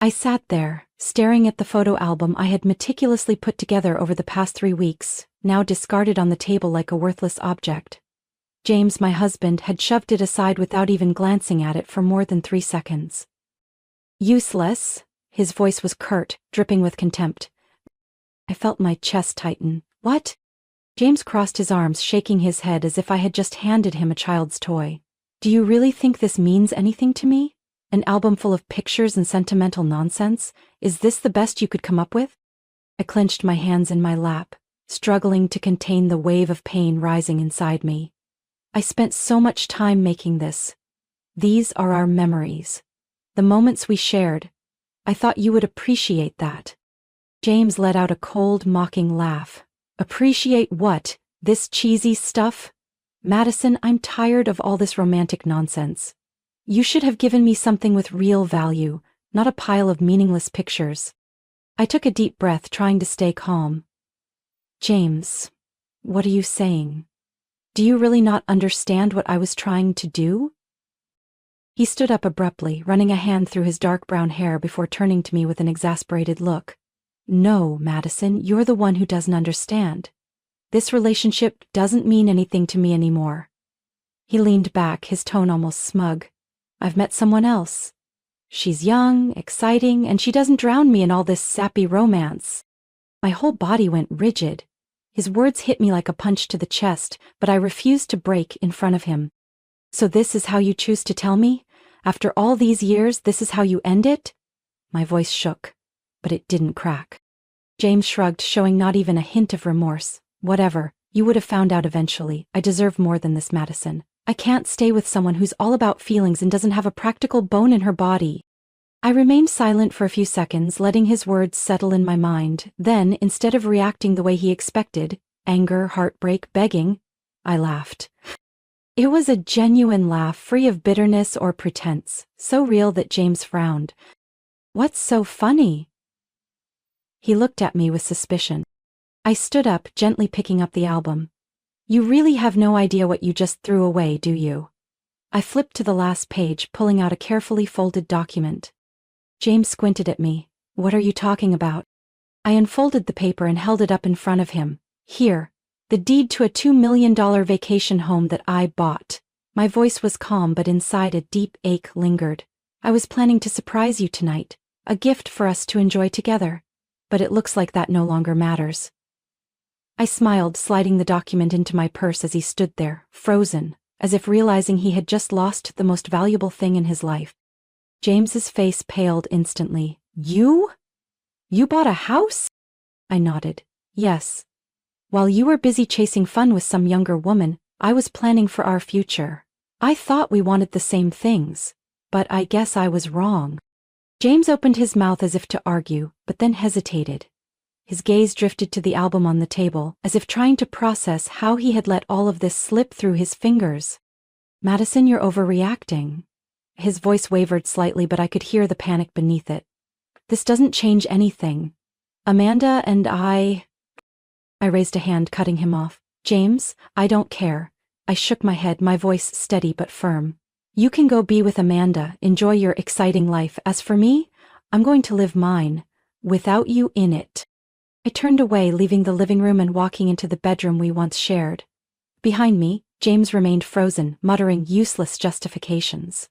I sat there, staring at the photo album I had meticulously put together over the past 3 weeks, now discarded on the table like a worthless object. James, my husband, had shoved it aside without even glancing at it for more than 3 seconds. Useless? His voice was curt, dripping with contempt. I felt my chest tighten. What? James crossed his arms, shaking his head as if I had just handed him a child's toy. Do you really think this means anything to me? An album full of pictures and sentimental nonsense? Is this the best you could come up with? I clenched my hands in my lap, struggling to contain the wave of pain rising inside me. I spent so much time making this. These are our memories. The moments we shared. I thought you would appreciate that. James let out a cold, mocking laugh. Appreciate what? This cheesy stuff? Madison, I'm tired of all this romantic nonsense. You should have given me something with real value, not a pile of meaningless pictures. I took a deep breath, trying to stay calm. James, what are you saying? Do you really not understand what I was trying to do? He stood up abruptly, running a hand through his dark brown hair before turning to me with an exasperated look. No, Madison, you're the one who doesn't understand. This relationship doesn't mean anything to me anymore. He leaned back, his tone almost smug. I've met someone else. She's young, exciting, and she doesn't drown me in all this sappy romance. My whole body went rigid. His words hit me like a punch to the chest, but I refused to break in front of him. So this is how you choose to tell me? After all these years, this is how you end it? My voice shook, but it didn't crack. James shrugged, showing not even a hint of remorse. Whatever, you would have found out eventually. I deserve more than this, Madison. I can't stay with someone who's all about feelings and doesn't have a practical bone in her body. I remained silent for a few seconds, letting his words settle in my mind. Then, instead of reacting the way he expected, anger, heartbreak, begging, I laughed. It was a genuine laugh, free of bitterness or pretense, so real that James frowned. What's so funny? He looked at me with suspicion. I stood up, gently picking up the album. You really have no idea what you just threw away, do you? I flipped to the last page, pulling out a carefully folded document. James squinted at me. What are you talking about? I unfolded the paper and held it up in front of him. Here, the deed to a $2 million vacation home that I bought. My voice was calm, but inside a deep ache lingered. I was planning to surprise you tonight, a gift for us to enjoy together. But it looks like that no longer matters. I smiled, sliding the document into my purse as he stood there, frozen, as if realizing he had just lost the most valuable thing in his life. James's face paled instantly. You? You bought a house? I nodded. Yes. While you were busy chasing fun with some younger woman, I was planning for our future. I thought we wanted the same things, but I guess I was wrong. James opened his mouth as if to argue, but then hesitated. His gaze drifted to the album on the table, as if trying to process how he had let all of this slip through his fingers. Madison, you're overreacting. His voice wavered slightly, but I could hear the panic beneath it. This doesn't change anything. Amanda and I raised a hand, cutting him off. James, I don't care. I shook my head, my voice steady but firm. You can go be with Amanda, enjoy your exciting life. As for me, I'm going to live mine, without you in it. I turned away, leaving the living room and walking into the bedroom we once shared. Behind me, James remained frozen, muttering useless justifications.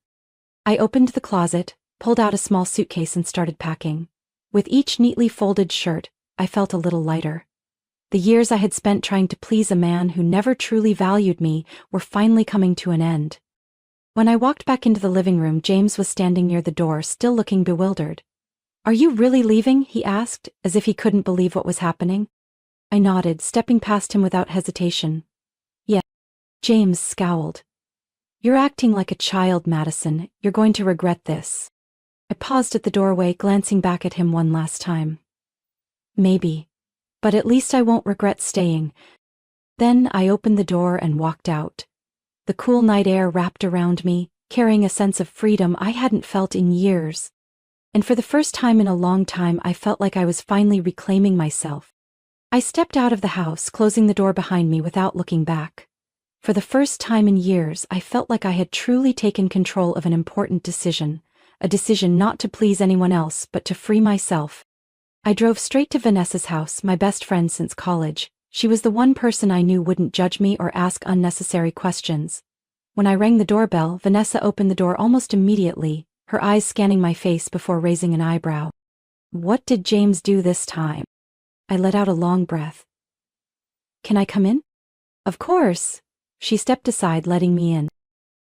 I opened the closet, pulled out a small suitcase and started packing. With each neatly folded shirt, I felt a little lighter. The years I had spent trying to please a man who never truly valued me were finally coming to an end. When I walked back into the living room, James was standing near the door, still looking bewildered. Are you really leaving? He asked, as if he couldn't believe what was happening. I nodded, stepping past him without hesitation. Yes. James scowled. You're acting like a child, Madison. You're going to regret this. I paused at the doorway, glancing back at him one last time. Maybe. But at least I won't regret staying. Then I opened the door and walked out. The cool night air wrapped around me, carrying a sense of freedom I hadn't felt in years. And for the first time in a long time, I felt like I was finally reclaiming myself. I stepped out of the house, closing the door behind me without looking back. For the first time in years, I felt like I had truly taken control of an important decision, a decision not to please anyone else but to free myself. I drove straight to Vanessa's house, my best friend since college. She was the one person I knew wouldn't judge me or ask unnecessary questions. When I rang the doorbell, Vanessa opened the door almost immediately, her eyes scanning my face before raising an eyebrow. What did James do this time? I let out a long breath. Can I come in? Of course. She stepped aside, letting me in.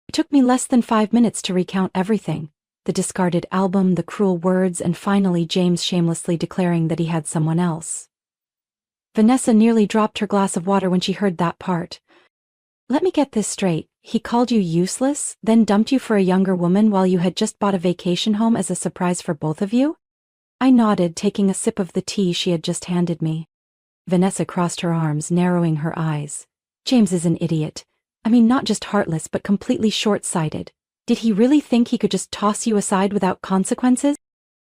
It took me less than 5 minutes to recount everything. The discarded album, the cruel words, and finally James shamelessly declaring that he had someone else. Vanessa nearly dropped her glass of water when she heard that part. Let me get this straight. He called you useless, then dumped you for a younger woman while you had just bought a vacation home as a surprise for both of you? I nodded, taking a sip of the tea she had just handed me. Vanessa crossed her arms, narrowing her eyes. James is an idiot. I mean, not just heartless, but completely short-sighted. Did he really think he could just toss you aside without consequences?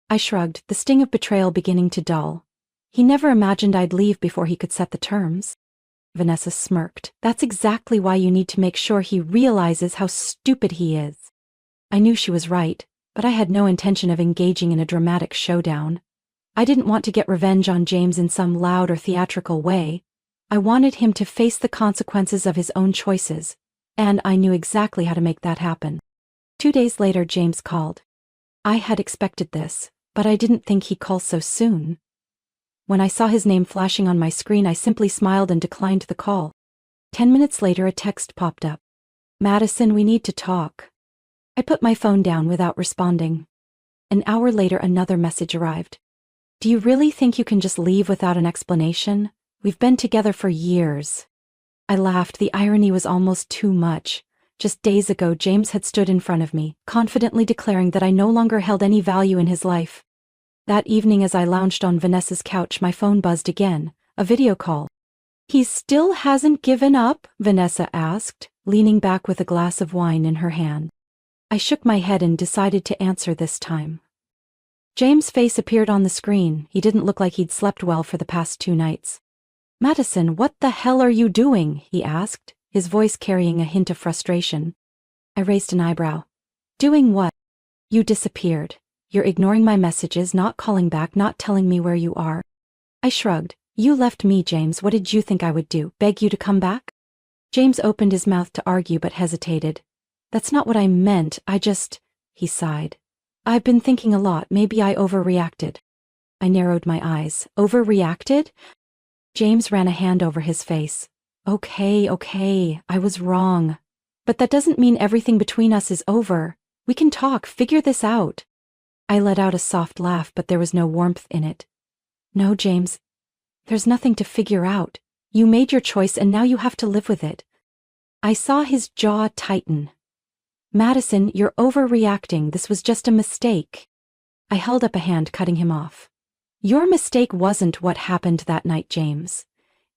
I shrugged, the sting of betrayal beginning to dull. He never imagined I'd leave before he could set the terms. Vanessa smirked. That's exactly why you need to make sure he realizes how stupid he is. I knew she was right, but I had no intention of engaging in a dramatic showdown. I didn't want to get revenge on James in some loud or theatrical way. I wanted him to face the consequences of his own choices, and I knew exactly how to make that happen. 2 days later, James called. I had expected this, but I didn't think he'd call so soon. When I saw his name flashing on my screen, I simply smiled and declined the call. 10 minutes later, a text popped up. Madison, we need to talk. I put my phone down without responding. An hour later, another message arrived. Do you really think you can just leave without an explanation? We've been together for years. I laughed. The irony was almost too much. Just days ago, James had stood in front of me, confidently declaring that I no longer held any value in his life. That evening, as I lounged on Vanessa's couch, my phone buzzed again. A video call. He still hasn't given up? Vanessa asked, leaning back with a glass of wine in her hand. I shook my head and decided to answer this time. James' face appeared on the screen. He didn't look like he'd slept well for the past 2 nights. Madison, what the hell are you doing? He asked, his voice carrying a hint of frustration. I raised an eyebrow. Doing what? You disappeared. You're ignoring my messages, not calling back, not telling me where you are. I shrugged. You left me, James. What did you think I would do? Beg you to come back? James opened his mouth to argue but hesitated. That's not what I meant. He sighed. I've been thinking a lot. Maybe I overreacted. I narrowed my eyes. Overreacted? James ran a hand over his face. Okay, I was wrong. But that doesn't mean everything between us is over. We can talk, figure this out. I let out a soft laugh, but there was no warmth in it. No, James. There's nothing to figure out. You made your choice and now you have to live with it. I saw his jaw tighten. Madison, you're overreacting. This was just a mistake. I held up a hand, cutting him off. Your mistake wasn't what happened that night, James.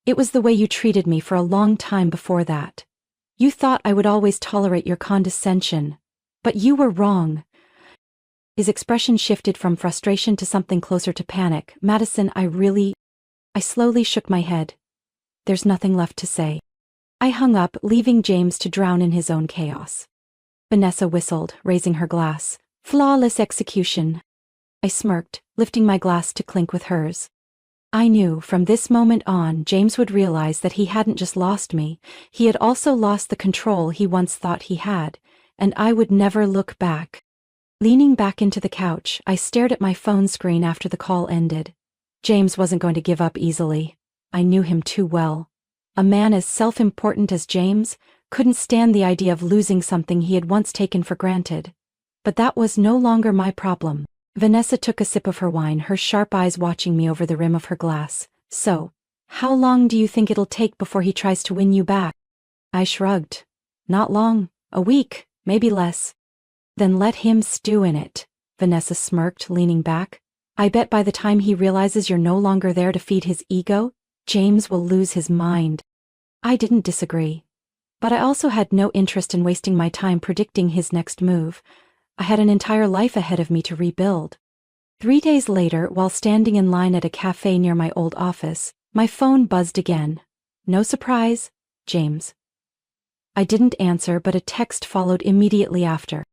It was the way you treated me for a long time before that. You thought I would always tolerate your condescension. But you were wrong. His expression shifted from frustration to something closer to panic. Madison, I slowly shook my head. There's nothing left to say. I hung up, leaving James to drown in his own chaos. Vanessa whistled, raising her glass. Flawless execution. I smirked, lifting my glass to clink with hers. I knew from this moment on James would realize that he hadn't just lost me, he had also lost the control he once thought he had, and I would never look back. Leaning back into the couch, I stared at my phone screen after the call ended. James wasn't going to give up easily. I knew him too well. A man as self-important as James couldn't stand the idea of losing something he had once taken for granted. But that was no longer my problem. Vanessa took a sip of her wine, her sharp eyes watching me over the rim of her glass. So, how long do you think it'll take before he tries to win you back? I shrugged. Not long. A week, maybe less. Then let him stew in it. Vanessa smirked, leaning back. I bet by the time he realizes you're no longer there to feed his ego, James will lose his mind. I didn't disagree. But I also had no interest in wasting my time predicting his next move. I had an entire life ahead of me to rebuild. 3 days later, while standing in line at a cafe near my old office, my phone buzzed again. No surprise, James. I didn't answer, but a text followed immediately after.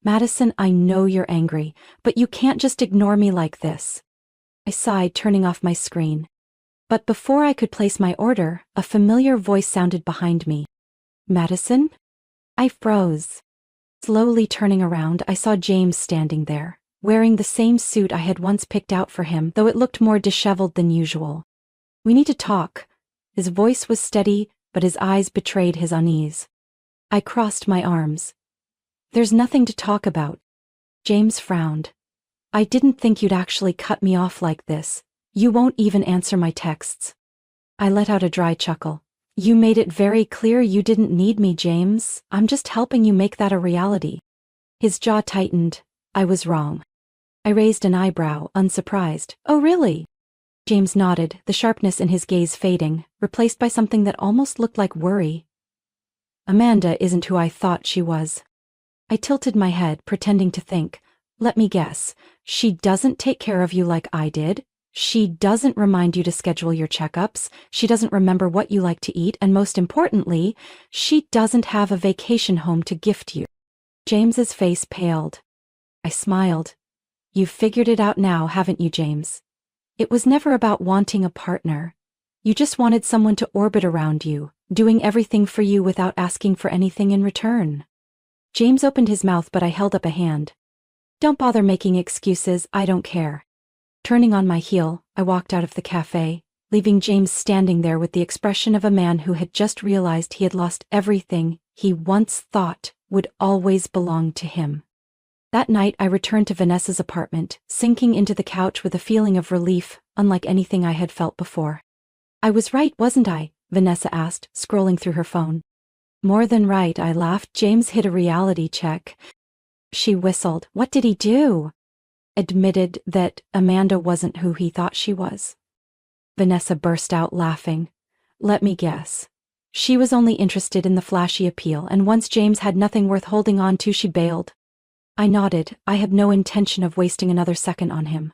Madison, I know you're angry, but you can't just ignore me like this. I sighed, turning off my screen. But before I could place my order, a familiar voice sounded behind me. Madison? I froze. Slowly turning around, I saw James standing there, wearing the same suit I had once picked out for him, though it looked more disheveled than usual. We need to talk. His voice was steady, but his eyes betrayed his unease. I crossed my arms. There's nothing to talk about. James frowned. I didn't think you'd actually cut me off like this. You won't even answer my texts. I let out a dry chuckle. You made it very clear you didn't need me, James. I'm just helping you make that a reality. His jaw tightened. I was wrong. I raised an eyebrow, unsurprised. Oh, really? James nodded, the sharpness in his gaze fading, replaced by something that almost looked like worry. Amanda isn't who I thought she was. I tilted my head, pretending to think. Let me guess. She doesn't take care of you like I did. She doesn't remind you to schedule your checkups. She doesn't remember what you like to eat. And most importantly, she doesn't have a vacation home to gift you. James's face paled. I smiled. You've figured it out now, haven't you, James? It was never about wanting a partner. You just wanted someone to orbit around you, doing everything for you without asking for anything in return. James opened his mouth, but I held up a hand. Don't bother making excuses, I don't care. Turning on my heel, I walked out of the cafe, leaving James standing there with the expression of a man who had just realized he had lost everything he once thought would always belong to him. That night I returned to Vanessa's apartment, sinking into the couch with a feeling of relief, unlike anything I had felt before. I was right, wasn't I? Vanessa asked, scrolling through her phone. More than right, I laughed. James hit a reality check. She whistled. What did he do? Admitted that Amanda wasn't who he thought she was. Vanessa burst out laughing. Let me guess. She was only interested in the flashy appeal, and once James had nothing worth holding on to, she bailed. I nodded. I had no intention of wasting another second on him.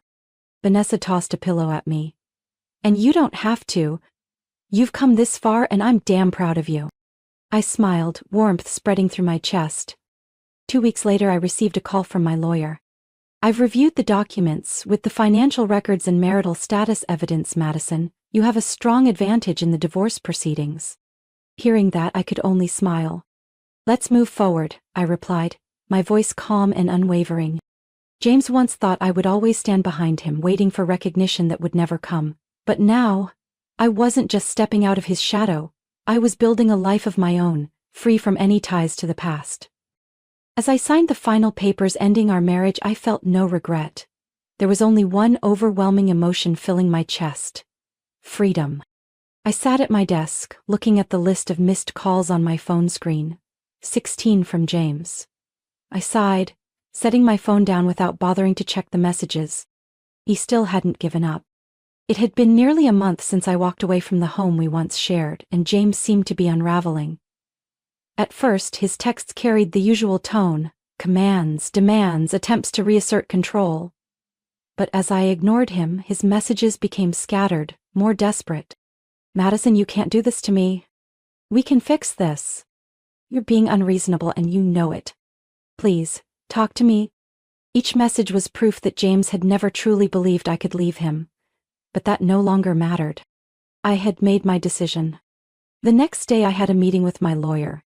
Vanessa tossed a pillow at me. And you don't have to. You've come this far, and I'm damn proud of you. I smiled, warmth spreading through my chest. 2 weeks later, I received a call from my lawyer. I've reviewed the documents. With the financial records and marital status evidence, Madison, you have a strong advantage in the divorce proceedings. Hearing that, I could only smile. Let's move forward, I replied, my voice calm and unwavering. James once thought I would always stand behind him, waiting for recognition that would never come. But now, I wasn't just stepping out of his shadow. I was building a life of my own, free from any ties to the past. As I signed the final papers ending our marriage, I felt no regret. There was only one overwhelming emotion filling my chest. Freedom. I sat at my desk, looking at the list of missed calls on my phone screen. 16 from James. I sighed, setting my phone down without bothering to check the messages. He still hadn't given up. It had been nearly a month since I walked away from the home we once shared, and James seemed to be unraveling. At first, his texts carried the usual tone, commands, demands, attempts to reassert control. But as I ignored him, his messages became scattered, more desperate. Madison, you can't do this to me. We can fix this. You're being unreasonable and you know it. Please, talk to me. Each message was proof that James had never truly believed I could leave him. But that no longer mattered. I had made my decision. The next day I had a meeting with my lawyer.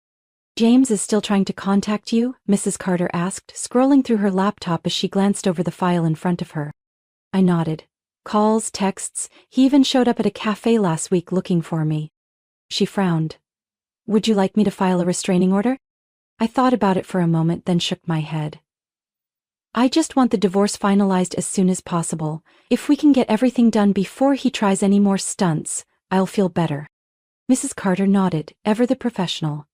James is still trying to contact you? Mrs. Carter asked, scrolling through her laptop as she glanced over the file in front of her. I nodded. Calls, texts, he even showed up at a cafe last week looking for me. She frowned. Would you like me to file a restraining order? I thought about it for a moment, then shook my head. I just want the divorce finalized as soon as possible. If we can get everything done before he tries any more stunts, I'll feel better. Mrs. Carter nodded, ever the professional.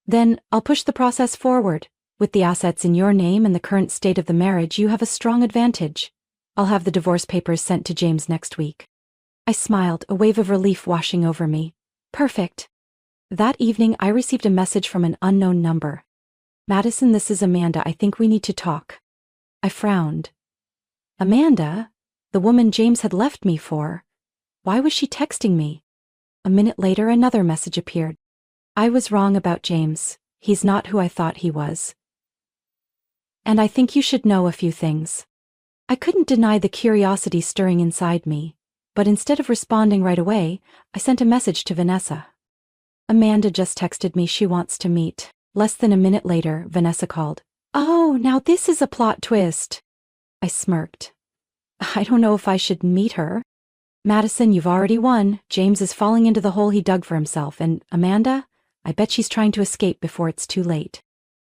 Then, I'll push the process forward. With the assets in your name and the current state of the marriage, you have a strong advantage. I'll have the divorce papers sent to James next week. I smiled, a wave of relief washing over me. Perfect. That evening, I received a message from an unknown number. Madison, this is Amanda. I think we need to talk. I frowned. Amanda? The woman James had left me for. Why was she texting me? A minute later, another message appeared. I was wrong about James. He's not who I thought he was. and I think you should know a few things." I couldn't deny the curiosity stirring inside me, but instead of responding right away, I sent a message to Vanessa. "Amanda just texted me she wants to meet." Less than a minute later, Vanessa called. "Oh, now this is a plot twist." I smirked. "I don't know if I should meet her." "Madison, you've already won. James is falling into the hole he dug for himself, and Amanda, I bet she's trying to escape before it's too late."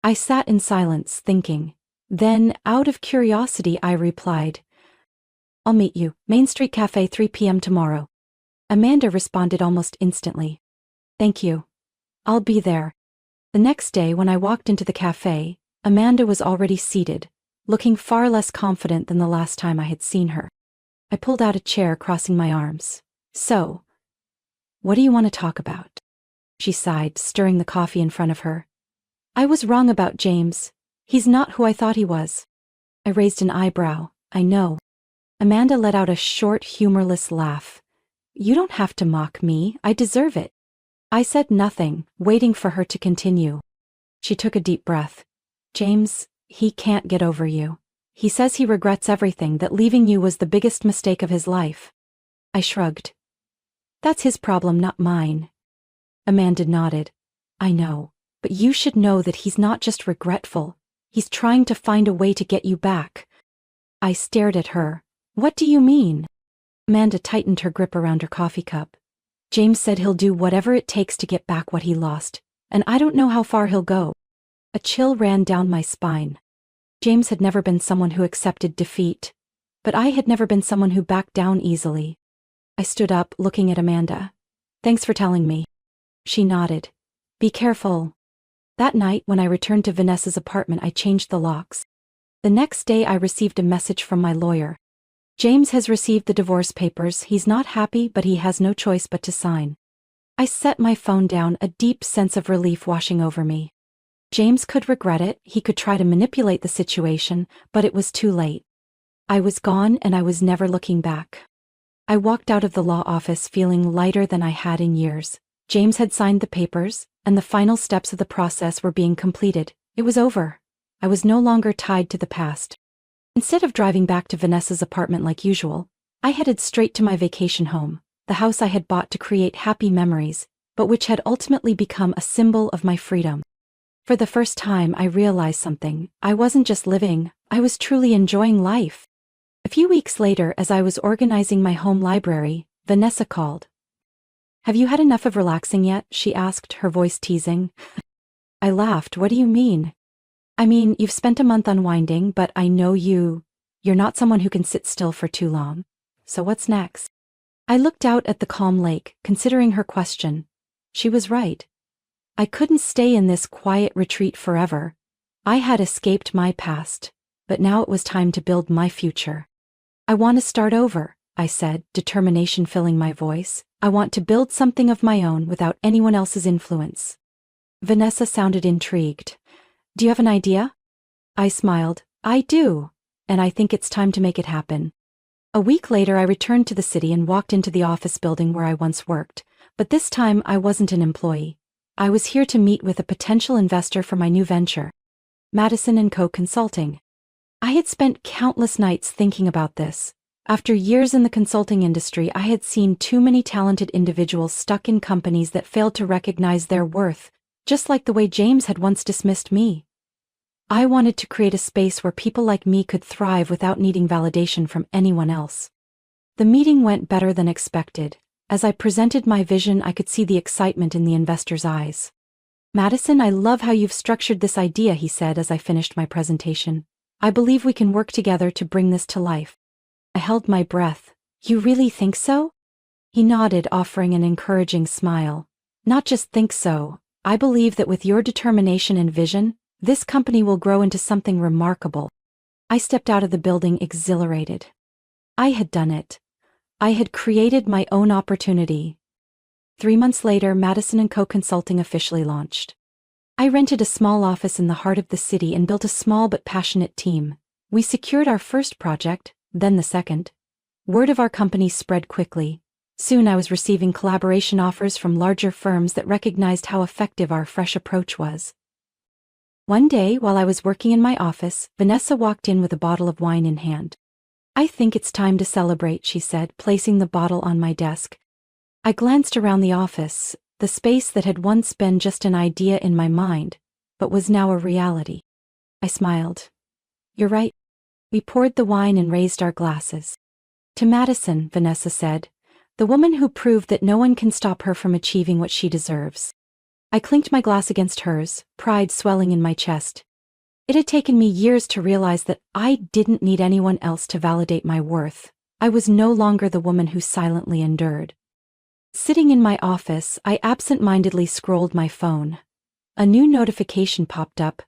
I sat in silence, thinking. Then, out of curiosity, I replied, "I'll meet you, Main Street Cafe, 3 p.m. tomorrow." Amanda responded almost instantly. "Thank you. I'll be there." The next day, when I walked into the cafe, Amanda was already seated, looking far less confident than the last time I had seen her. I pulled out a chair, crossing my arms. "So, what do you want to talk about?" She sighed, stirring the coffee in front of her. "I was wrong about James. He's not who I thought he was." I raised an eyebrow. "I know." Amanda let out a short, humorless laugh. "You don't have to mock me. I deserve it." I said nothing, waiting for her to continue. She took a deep breath. "James, he can't get over you. He says he regrets everything, that leaving you was the biggest mistake of his life." I shrugged. "That's his problem, not mine." Amanda nodded. "I know, but you should know that he's not just regretful. He's trying to find a way to get you back." I stared at her. "What do you mean?" Amanda tightened her grip around her coffee cup. "James said he'll do whatever it takes to get back what he lost, and I don't know how far he'll go." A chill ran down my spine. James had never been someone who accepted defeat, but I had never been someone who backed down easily. I stood up, looking at Amanda. "Thanks for telling me." She nodded. "Be careful." That night, when I returned to Vanessa's apartment, I changed the locks. The next day, I received a message from my lawyer. "James has received the divorce papers. He's not happy, but he has no choice but to sign." I set my phone down, a deep sense of relief washing over me. James could regret it, he could try to manipulate the situation, but it was too late. I was gone, and I was never looking back. I walked out of the law office feeling lighter than I had in years. James had signed the papers, and the final steps of the process were being completed. It was over. I was no longer tied to the past. Instead of driving back to Vanessa's apartment like usual, I headed straight to my vacation home, the house I had bought to create happy memories, but which had ultimately become a symbol of my freedom. For the first time, I realized something. I wasn't just living, I was truly enjoying life. A few weeks later, as I was organizing my home library, Vanessa called. "Have you had enough of relaxing yet?" she asked, her voice teasing. I laughed. "What do you mean?" "I mean, you've spent a month unwinding, but I know you're not someone who can sit still for too long. So what's next?" I looked out at the calm lake, considering her question. She was right. I couldn't stay in this quiet retreat forever. I had escaped my past, but now it was time to build my future. "I want to start over," I said, determination filling my voice. "I want to build something of my own without anyone else's influence." Vanessa sounded intrigued. "Do you have an idea?" I smiled. "I do, and I think it's time to make it happen." A week later, I returned to the city and walked into the office building where I once worked, but this time I wasn't an employee. I was here to meet with a potential investor for my new venture, Madison & Co. Consulting. I had spent countless nights thinking about this. After years in the consulting industry, I had seen too many talented individuals stuck in companies that failed to recognize their worth, just like the way James had once dismissed me. I wanted to create a space where people like me could thrive without needing validation from anyone else. The meeting went better than expected. As I presented my vision, I could see the excitement in the investor's eyes. "Madison, I love how you've structured this idea," he said as I finished my presentation. "I believe we can work together to bring this to life." I held my breath. "You really think so?" He nodded, offering an encouraging smile. "Not just think so. I believe that with your determination and vision, this company will grow into something remarkable." I stepped out of the building exhilarated. I had done it. I had created my own opportunity. 3 months later, Madison & Co. Consulting officially launched. I rented a small office in the heart of the city and built a small but passionate team. We secured our first project, then the second. Word of our company spread quickly. Soon I was receiving collaboration offers from larger firms that recognized how effective our fresh approach was. One day, while I was working in my office, Vanessa walked in with a bottle of wine in hand. "I think it's time to celebrate," she said, placing the bottle on my desk. I glanced around the office, the space that had once been just an idea in my mind, but was now a reality. I smiled. "You're right." We poured the wine and raised our glasses. "To Madison," Vanessa said, "the woman who proved that no one can stop her from achieving what she deserves." I clinked my glass against hers, pride swelling in my chest. It had taken me years to realize that I didn't need anyone else to validate my worth. I was no longer the woman who silently endured. Sitting in my office, I absent-mindedly scrolled my phone. A new notification popped up,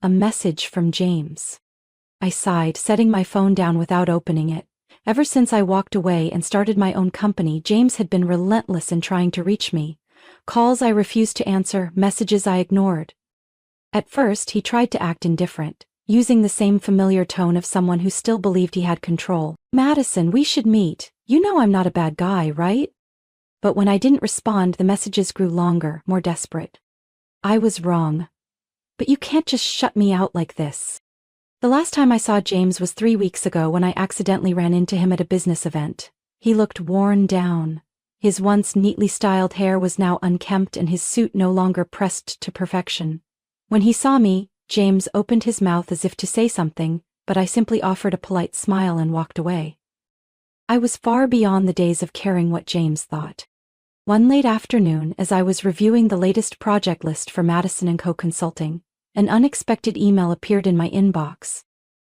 a message from James. I sighed, setting my phone down without opening it. Ever since I walked away and started my own company, James had been relentless in trying to reach me. Calls I refused to answer, messages I ignored. At first, he tried to act indifferent, using the same familiar tone of someone who still believed he had control. "Madison, we should meet. You know I'm not a bad guy, right?" But when I didn't respond, the messages grew longer, more desperate. I was wrong. "But you can't just shut me out like this." The last time I saw James was 3 weeks ago when I accidentally ran into him at a business event. He looked worn down. His once neatly styled hair was now unkempt and his suit no longer pressed to perfection. When he saw me, James opened his mouth as if to say something, but I simply offered a polite smile and walked away. I was far beyond the days of caring what James thought. One late afternoon, as I was reviewing the latest project list for Madison & Co. Consulting, an unexpected email appeared in my inbox.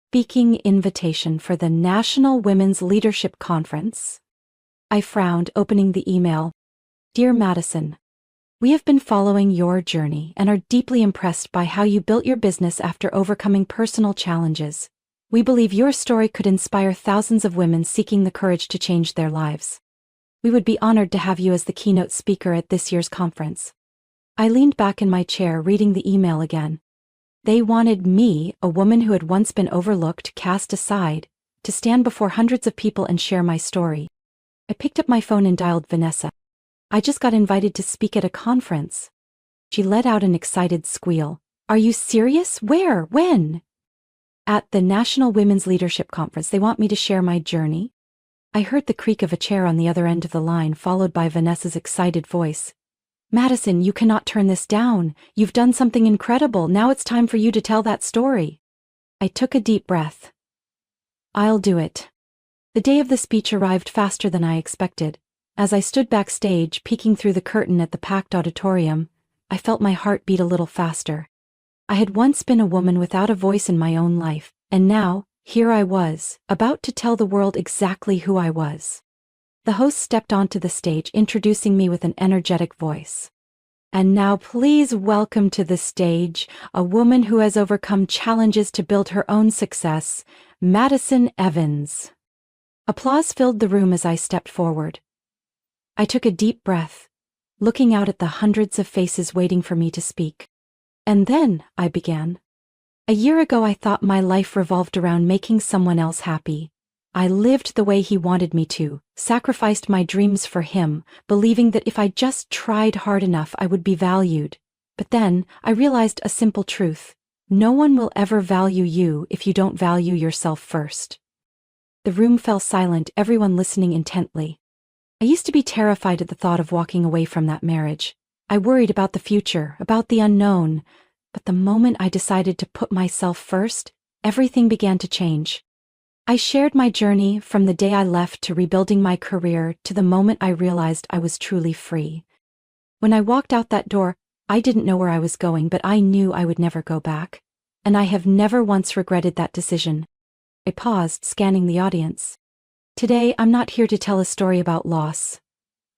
Speaking invitation for the National Women's Leadership Conference. I frowned, opening the email. "Dear Madison, we have been following your journey and are deeply impressed by how you built your business after overcoming personal challenges. We believe your story could inspire thousands of women seeking the courage to change their lives. We would be honored to have you as the keynote speaker at this year's conference." I leaned back in my chair, reading the email again. They wanted me, a woman who had once been overlooked, cast aside, to stand before hundreds of people and share my story. I picked up my phone and dialed Vanessa. "I just got invited to speak at a conference." She let out an excited squeal. "Are you serious? Where? When?" "At the National Women's Leadership Conference. They want me to share my journey." I heard the creak of a chair on the other end of the line, followed by Vanessa's excited voice. "Madison, you cannot turn this down. You've done something incredible. Now it's time for you to tell that story." I took a deep breath. "I'll do it." The day of the speech arrived faster than I expected. As I stood backstage, peeking through the curtain at the packed auditorium, I felt my heart beat a little faster. I had once been a woman without a voice in my own life, and now, here I was, about to tell the world exactly who I was. The host stepped onto the stage, introducing me with an energetic voice. "And now please welcome to the stage, a woman who has overcome challenges to build her own success, Madison Evans." Applause filled the room as I stepped forward. I took a deep breath, looking out at the hundreds of faces waiting for me to speak. "And then," I began. "A year ago I thought my life revolved around making someone else happy. I lived the way he wanted me to, sacrificed my dreams for him, believing that if I just tried hard enough I would be valued. But then, I realized a simple truth. No one will ever value you if you don't value yourself first." The room fell silent, everyone listening intently. I used to be terrified at the thought of walking away from that marriage. I worried about the future, about the unknown. But the moment I decided to put myself first, everything began to change. I shared my journey from the day I left to rebuilding my career to the moment I realized I was truly free. When I walked out that door, I didn't know where I was going, but I knew I would never go back. And I have never once regretted that decision. I paused, scanning the audience. Today, I'm not here to tell a story about loss.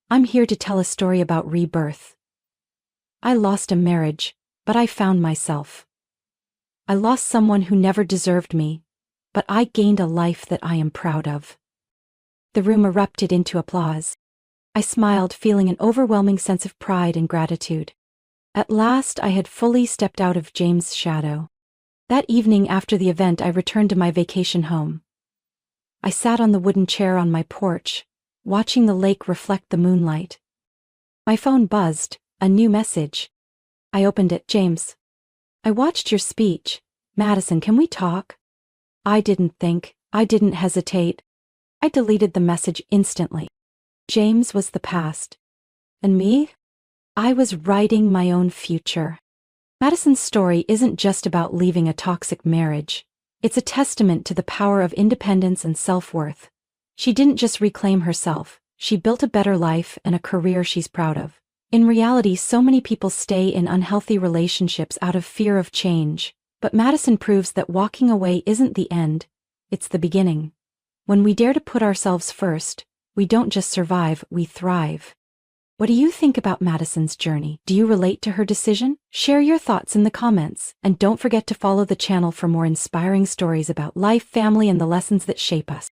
I'm here to tell a story about rebirth. I lost a marriage, but I found myself. I lost someone who never deserved me, but I gained a life that I am proud of. The room erupted into applause. I smiled, feeling an overwhelming sense of pride and gratitude. At last, I had fully stepped out of James' shadow. That evening after the event, I returned to my vacation home. I sat on the wooden chair on my porch, watching the lake reflect the moonlight. My phone buzzed, a new message. I opened it. "James, I watched your speech. Madison, can we talk? I didn't think. I didn't hesitate. I deleted the message instantly. James was the past. And me? I was writing my own future. Madison's story isn't just about leaving a toxic marriage. It's a testament to the power of independence and self-worth. She didn't just reclaim herself, she built a better life and a career she's proud of. In reality, so many people stay in unhealthy relationships out of fear of change, but Madison proves that walking away isn't the end, it's the beginning. When we dare to put ourselves first, we don't just survive, we thrive. What do you think about Madison's journey? Do you relate to her decision? Share your thoughts in the comments, and don't forget to follow the channel for more inspiring stories about life, family, and the lessons that shape us.